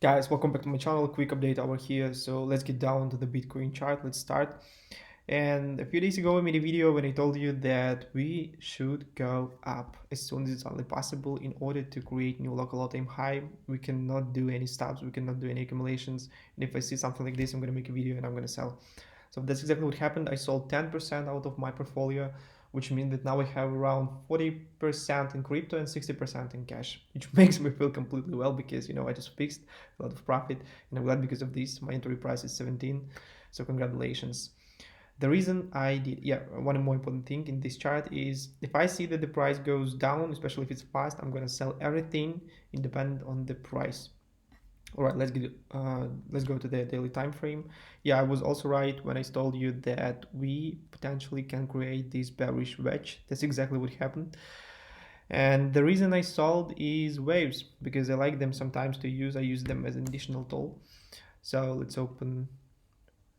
Guys, welcome back to my channel. Quick update over here. So let's get down to the Bitcoin chart. Let's start. And a few days ago, I made a video when I told you that we should go up as soon as it's only possible in order to create new local all-time high. We cannot do any stops. We cannot do any accumulations. And if I see something like this, I'm going to make a video and I'm going to sell. So that's exactly what happened. I sold 10% out of my portfolio, which means that now I have around 40% in crypto and 60% in cash, which makes me feel completely well because, I just fixed a lot of profit and I'm glad because of this. My entry price is 17. So congratulations. The reason I did, one more important thing in this chart is if I see that the price goes down, especially if it's fast, I'm going to sell everything independent on the price. All right, let's go to the daily time frame. Yeah, I was also right when I told you that we potentially can create this bearish wedge. That's exactly what happened. And the reason I sold is waves because I like them sometimes to use. I use them as an additional tool. So let's open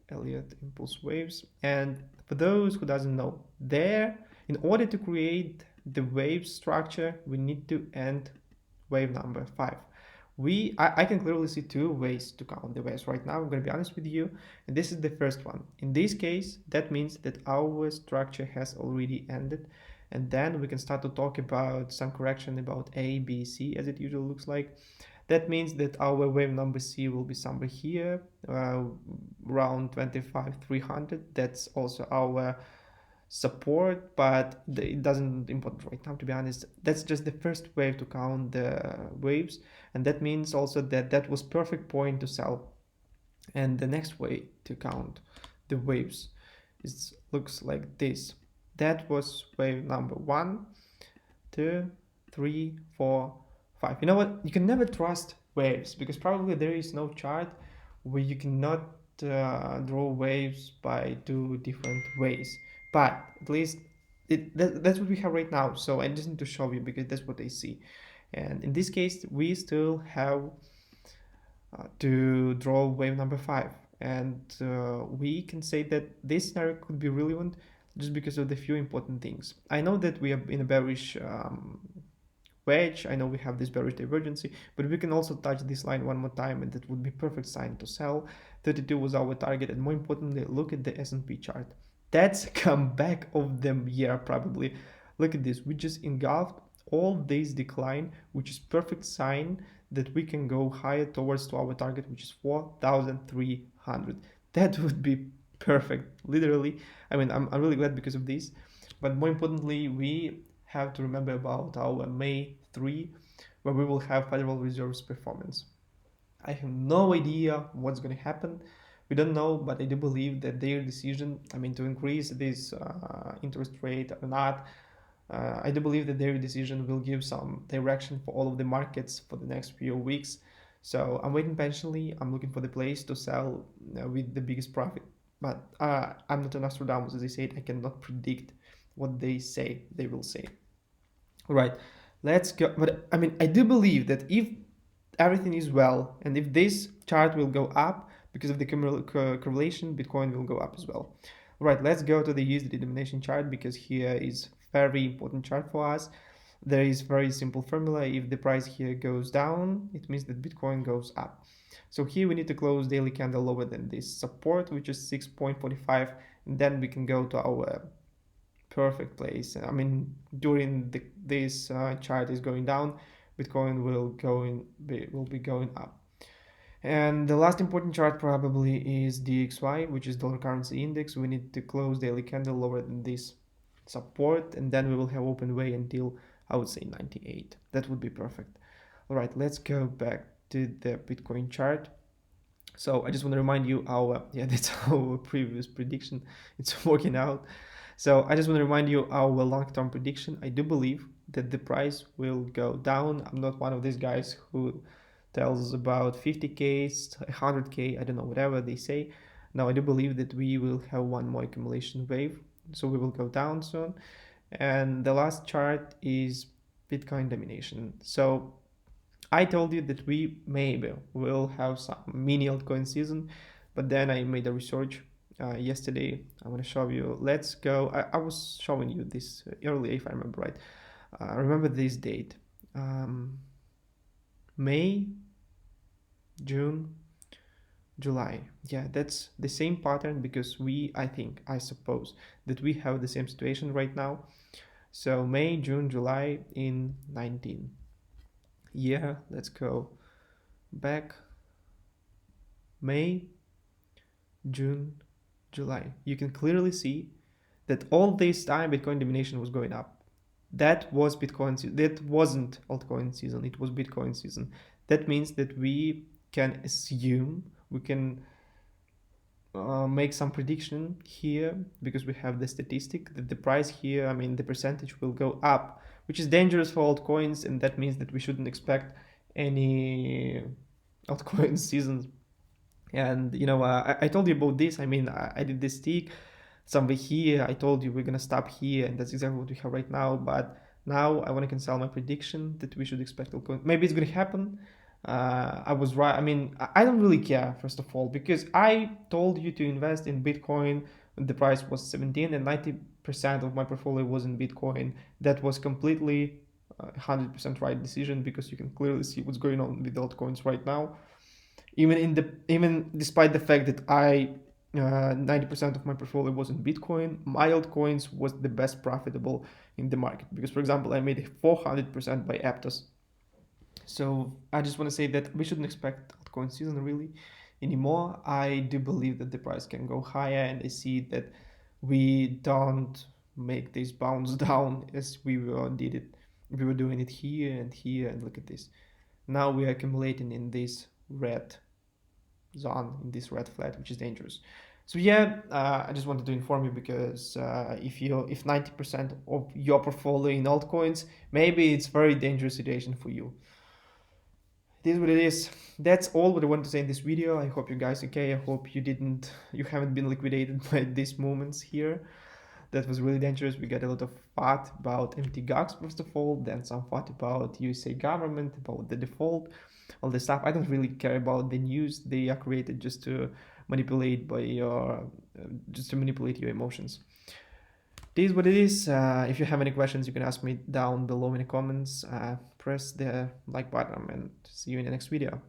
Elliott impulse waves. And for those who doesn't know, in order to create the wave structure, we need to end wave number 5. I can clearly see two ways to count the waves right now. I'm going to be honest with you, and this is the first one. In this case, that means that our structure has already ended, and then we can start to talk about some correction about A, B, C, as it usually looks like. That means that our wave number C will be somewhere here, around 25,300. That's also our support, but it doesn't important right now, to be honest. That's just the first wave to count the waves, and that means also that that was perfect point to sell. And the next way to count the waves looks like this. That was wave number 1, 2, 3, 4, 5. You know what, you can never trust waves because probably there is no chart where you cannot draw waves by two different ways, but at least that's what we have right now. So I just need to show you because that's what I see. And in this case we still have to draw wave number 5, and we can say that this scenario could be relevant just because of the few important things. I know that we are in a bearish wedge. I know we have this bearish divergence, but we can also touch this line one more time and that would be perfect sign to sell. 32 was our target, and more importantly, look at the S&P chart. That's a comeback of the year probably. Look at this, we just engulfed all this decline, which is perfect sign that we can go higher towards to our target, which is 4,300. That would be perfect, literally. I mean, I'm really glad because of this, but more importantly, we have to remember about our May 3, where we will have Federal Reserve's performance. I have no idea what's going to happen. We don't know, but I do believe that their decision, to increase this interest rate or not, I do believe that their decision will give some direction for all of the markets for the next few weeks. So I'm waiting patiently. I'm looking for the place to sell with the biggest profit. But I'm not an Nostradamus, as I said. I cannot predict what they say they will say. Right, let's go. But I do believe that if everything is well and if this chart will go up because of the correlation, Bitcoin will go up as well. Right, let's go to the USD denomination chart because here is very important chart for us. There is very simple formula. If the price here goes down, it means that Bitcoin goes up. So here we need to close daily candle lower than this support, which is 6.45, and then we can go to our perfect place. During this chart is going down, Bitcoin will be going up. And the last important chart probably is DXY, which is dollar currency index. We need to close daily candle lower than this support, and then we will have open way until, I would say, 98. That would be perfect. All right, let's go back to the Bitcoin chart. So I just want to remind you that's our previous prediction. It's working out. So I just want to remind you our long-term prediction. I do believe that the price will go down. I'm not one of these guys who tells about 50k, 100k, I don't know, whatever they say. Now I do believe that we will have one more accumulation wave, so we will go down soon. And the last chart is Bitcoin domination. So I told you that we maybe will have some mini altcoin season, but then I made a research yesterday. I want to show you. Let's go. I was showing you this earlier, if I remember right. Remember this date, May June, July. Yeah, that's the same pattern because I suppose that we have the same situation right now. So May, June, July in 19. Yeah, let's go back. May, June, July. You can clearly see that all this time Bitcoin domination was going up. That was Bitcoin. That wasn't altcoin season. It was Bitcoin season. That means that we can assume we can make some prediction here because we have the statistic that the price here, I mean, the percentage will go up, which is dangerous for altcoins, and that means that we shouldn't expect any altcoin seasons. And I told you about this. I mean, I did this stick somewhere here. I told you we're gonna stop here, and that's exactly what we have right now. But now I want to cancel my prediction that we should expect altcoin. Maybe it's gonna happen. I was right. I mean, I don't really care, first of all, because I told you to invest in Bitcoin when the price was 17 and 90% of my portfolio was in Bitcoin. That was completely 100% right decision because you can clearly see what's going on with altcoins right now. Even despite the fact that 90% of my portfolio was in Bitcoin, my altcoins was the best profitable in the market because, for example, I made 400% by Aptos. So I just want to say that we shouldn't expect altcoin season really anymore. I do believe that the price can go higher, and I see that we don't make this bounce down as did it. We were doing it here and here, and look at this. Now we are accumulating in this red zone, in this red flat, which is dangerous. So yeah, I just wanted to inform you because if 90% of your portfolio in altcoins, maybe it's very dangerous situation for you. It is what it is. That's all what I want to say in this video. I hope you guys okay. I hope you haven't been liquidated by these moments here. That was really dangerous. We got a lot of fat about empty GOX first of all, then some fat about USA government, about the default, all this stuff. I don't really care about the news. They are created just to manipulate your emotions. It is what it is. If you have any questions, you can ask me down below in the comments. Press the like button and see you in the next video.